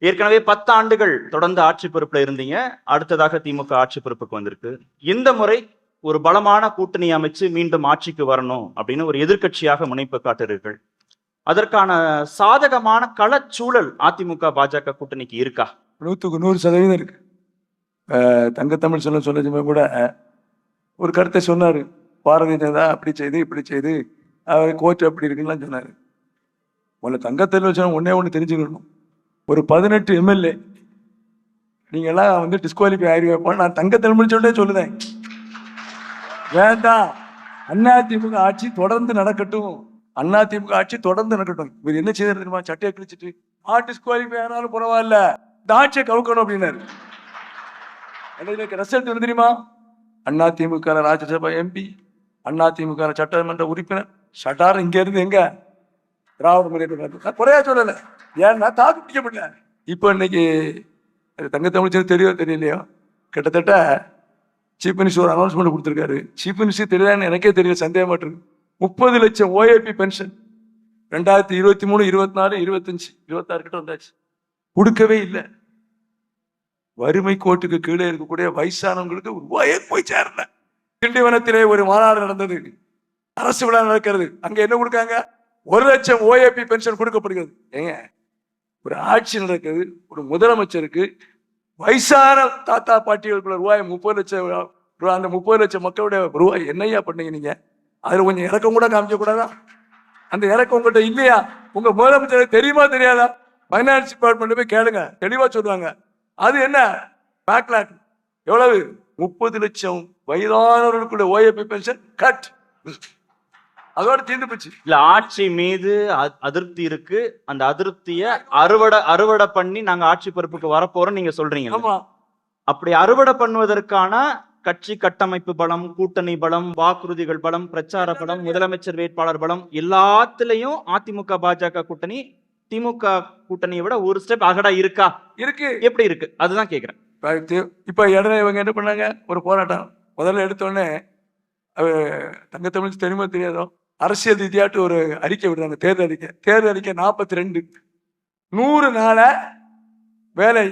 ஏற்கனவே 10 ஆண்டுகள் தொடர்ந்து ஆட்சி பொறுப்புல இருந்தீங்க. அடுத்ததாக திமுக ஆட்சி பொறுப்புக்கு வந்திருக்கு. இந்த முறை ஒரு பலமான கூட்டணி அமைச்சு மீண்டும் ஆட்சிக்கு வரணும் அப்படின்னு ஒரு எதிர்க்கட்சியாக முனைப்பு காட்டுறீர்கள். அதற்கான சாதகமான களச்சூழல் அதிமுக பாஜக கூட்டணிக்கு இருக்கா? 100% இருக்கு. தங்கத்தமிழ் சொல்ல கூட ஒரு கருத்தை சொன்னாரு. பாரதிய ஜனதா அப்படி செய்து இப்படி செய்து அவர் கோர்ட் அப்படி இருக்குன்னு சொன்னாரு. முதல்ல தங்கத்தமிழ் சொன்ன ஒண்ணு தெரிஞ்சுக்கணும். ஒரு 18 எம்எல்ஏ நீங்க எல்லாம் டிஸ்குவாலிஃபை ஆயிருவேப்பா. நான் தங்கத்தமிழ் சொல்லுதேன். வேண்டாம், அதிமுக ஆட்சி தொடர்ந்து நடக்கட்டும். அதிமுக ஆட்சி தொடர்ந்து நடக்கட்டும். இவர் என்ன செய்தாரு தெரியுமா? சட்டையை கிழிச்சிட்டு டிஸ்குவாலிஃபை ஆனாலும் பரவாயில்ல, இந்த ஆட்சியை கவுக்கணும் அப்படின்னாரு. ரிசல்ட் வந்து தெரியுமா? அதிமுக ராஜ்யசபா எம்பி, அதிமுக சட்டமன்ற உறுப்பினர் சட்டார் இங்க இருந்து எங்க திராவிட முன்னேற்ற குறையா சொல்லல. ஏன்னா தாக்கு பிடிக்கப்படல. இப்ப இன்னைக்கு தங்கத்தமிழ் தெரியலையோ, கிட்டத்தட்ட சீஃப் மினிஸ்டர் ஒரு அனௌன்ஸ்மெண்ட் கொடுத்திருக்காரு. சீஃப் மினிஸ்டர் தெரியலன்னு எனக்கே தெரியல, சந்தேகமா இருக்கு. 30 லட்சம் ஓஏபி பென்ஷன் 2023, 24, 25, 26 கிட்ட வந்தாச்சு. கொடுக்கவே இல்லை. வறுமை கோட்டுக்கு கீழே இருக்கக்கூடிய வயசானவங்களுக்கு ரூபாயே போய் சேரல. திண்டிவனத்திலே ஒரு மாநாடு நடந்தது, அரசு விழா நடக்கிறது. அங்க என்ன கொடுக்காங்க? 1 லட்சம் ஓஏபி பென்ஷன் கொடுக்கப்படுகிறது. ஏங்க, ஒரு ஆட்சி நடக்குது, ஒரு முதலமைச்சருக்கு வயசான தாத்தா பாட்டிகளுக்குள்ள ரூபாய் 30 லட்சம் ரூபாய், அந்த 30 லட்சம் மக்களுடைய ரூபாய் என்னையா பண்ணீங்க நீங்க? அதுல கொஞ்சம் இறக்கம் கூட காமிக்க கூடாதா? அந்த இறக்கம் உங்கள்கிட்ட இல்லையா? உங்க முதலமைச்சர் தெரியுமா தெரியாதா? பைனான்ஸ் டிபார்ட்மெண்ட் போய் கேளுங்க, தெளிவா சொல்லுவாங்க. அது என்ன பேக்லாக்? எவ்வளவு? 30 லட்சம் வயதானவர்களுக்குள்ள ஓஏபி பென்ஷன் கட். அதோட தீர்ந்து போச்சு. இல்ல, ஆட்சி மீது அதிருப்தி இருக்கு. அந்த அதிருப்திய அறுவடை பண்ணி நாங்க ஆட்சி பொறுப்புக்கு வரப்போறோம் நீங்க சொல்றீங்க. ஆமா. அப்படி அறுவடை பண்ணுவதற்கான கட்சி கட்டமைப்பு பலம், கூட்டணி பலம், வாக்குறுதிகள் பலம், பிரச்சார பலம், முதலமைச்சர் வேட்பாளர் பலம் எல்லாத்திலையும் அதிமுக பாஜக கூட்டணி திமுக கூட்டணியை விட ஒரு ஸ்டெப் அகடா இருக்கா? இருக்கு. எப்படி இருக்கு அதுதான் கேக்குறேன். இப்ப இடையில இவங்க என்ன பண்ணாங்க? ஒரு போராட்டம். முதல்ல எடுத்தோடனே தங்கத்தமிழ் தெரியுமா தெரியாதோ, அரசியல் ரீதியாட்டு ஒரு அறிக்கை விடுறாங்க. தேர்தல் அறிக்கை 42. 100 நாள வேலை,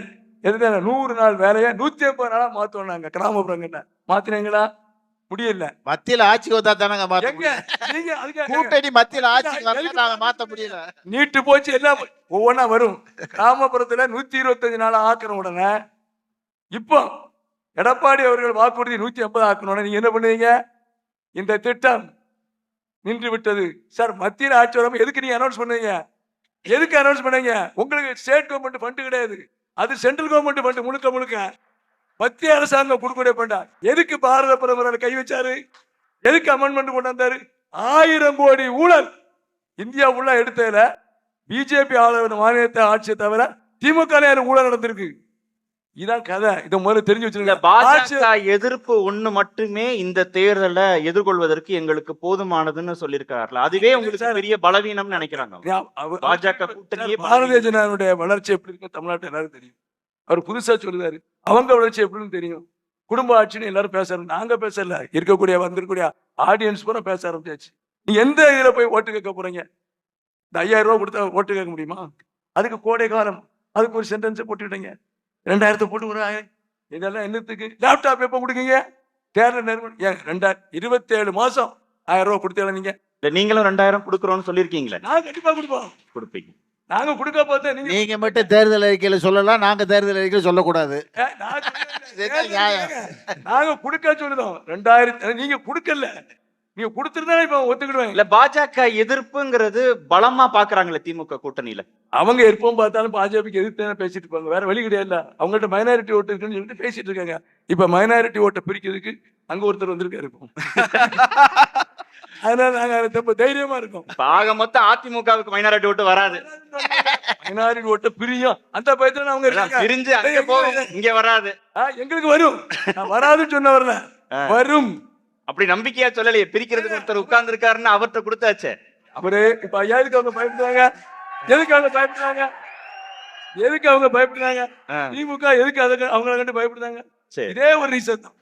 100 நாள் வேலையை 150 நாளா மாத்தோம்னாங்க. கிராமப்புறங்கள்ல மாத்தினீங்களா? முடியல. மத்தியில ஆட்சிக்கு வந்தா தானங்க மாத்த முடியும். கூட்டணி மத்தியில ஆட்சிக்கு வந்தா நாங்க மாத்த முடியல. நீட்டு போச்சு, எல்லாம் ஒவ்வொன்னா வரும். கிராமப்புறத்துல 125 நாளா ஆக்கின உடனே இப்போ எடப்பாடி அவர்கள் வாக்குறுதி 150 ஆக்கணும். நீங்க என்ன பண்ணுவீங்க? இந்த திட்டம் நின்று விட்டது சார். மத்தியில் ஆட்சி வராம எதுக்கு நீங்க அனௌன்ஸ் பண்ணுவீங்க? எதுக்கு அனௌன்ஸ் பண்ணீங்க? உங்களுக்கு ஸ்டேட் கவர்மெண்ட் ஃபண்ட் கிடையாது, அது சென்ட்ரல் கவர்மெண்ட் ஃபண்ட். முழுக்க மத்திய அரசாங்கம் கொடுக்கக்கூடிய ஃபண்டா. எதுக்கு பாரத பிரதமர் கை வச்சாரு? எதுக்கு அமெண்ட்மெண்ட் கொண்டு வந்தாரு? 1000 கோடி ஊழல் இந்தியா உள்ள எடுத்ததுல பிஜேபி ஆளுநர் மாநிலத்தை ஆட்சியை தவிர திமுக ஊழல் நடந்திருக்கு. இதான் கதை. இதை முதல்ல தெரிஞ்சு வச்சிருக்க. பாஜக எதிர்ப்பு ஒண்ணு மட்டுமே இந்த தேர்தலை எதிர்கொள்வதற்கு எங்களுக்கு போதுமானதுன்னு சொல்லியிருக்காருல, அதுவே உங்களுக்கு பெரிய பலவீனம் நினைக்கிறாங்க. பாஜக கூட்டணியே பாரதிய ஜனதாவுடைய வளர்ச்சி எப்படி இருக்கு தமிழ்நாட்டில் எல்லாரும் தெரியும். அவர் புதுசா சொல்லுவாரு, அவங்க வளர்ச்சி எப்படின்னு தெரியும். குடும்ப ஆட்சின்னு எல்லாரும் பேசுறாரு. நாங்க பேசல, இருக்கக்கூடிய வந்திருக்கூடிய ஆடியன்ஸ் பூரா பேச ஆரம்பிச்சாச்சு. நீ எந்த இதுல போய் ஓட்டு கேட்க போறீங்க? இந்த 5000 ரூபாய் கொடுத்தா ஓட்டு கேட்க முடியுமா? அதுக்கு கோடை காலம், அதுக்கு ஒரு சென்டென்ஸ் போட்டுக்கிட்டீங்க. 2000 போட்டு ஒரு இதெல்லாம் என்னத்துக்கு? லேப்டாப் எப்ப கொடுக்கீங்க? தேர்தல் நெருங்கி 27 மாசம் 1000 ரூபாய் கொடுத்தீங்க. நீங்க நீங்களும் 2000 கொடுக்குறோம்னு சொல்லியிருக்கீங்களே. நாங்க கண்டிப்பா கொடுப்போம். கொடுப்பீங்க. நாங்க கொடுக்க பார்த்தா நீங்க மட்டும் தேர்தல் அறிக்கையில சொல்லலாம், நாங்க தேர்தல் அறிக்கையில சொல்லக்கூடாது. நாங்க கொடுக்க சொல்லுதோம். 2000 நீங்க கொடுக்கல, நீங்க கொடுத்துருந்தா இப்ப ஒத்துக்கிடுவேன். இல்ல, பாஜக எதிர்ப்புங்கிறது பலமா பாக்குறாங்களே திமுக கூட்டணியில. அவங்க எப்பவும் பார்த்தாலும் பாஜகவுக்கு எதிர்த்து பேசிட்டு இருப்பாங்க, வேற வழி கிடையாது. அவங்கள்ட்ட மைனாரிட்டி ஓட்டு இருக்குன்னு சொல்லிட்டு பேசிட்டு இருக்காங்க. இப்ப மைனாரிட்டி ஓட்டை பிரிக்கிறதுக்கு அங்க ஒருத்தர் வந்திருக்காரு. அதனால நாங்க தைரியமா இருக்கோம். ஆக மொத்தம் அதிமுகவுக்கு மைனாரிட்டி ஓட்டு வராது. மைனாரிட்டி ஓட்டு பிரியும் அந்த பயத்துல அவங்க பிரிஞ்சு அங்க போகும், இங்க வராது. எங்களுக்கு வரும். வராதுன்னு சொன்ன வரல, வரும். அப்படி நம்பிக்கையா சொல்லலையே. பிரிக்கிறதுக்கு ஒருத்தர் உட்கார்ந்து இருக்காருன்னு அவர்கிட்ட கொடுத்தாச்சு. அவரு இப்ப எதுக்கு அவங்க பயப்படுறாங்க? எதுக்கு அவங்க பயப்படுறாங்க? திமுக எதுக்கு அவங்களை கண்டு பயப்படுறாங்க? இதே ஒரு ரீசன் தான்.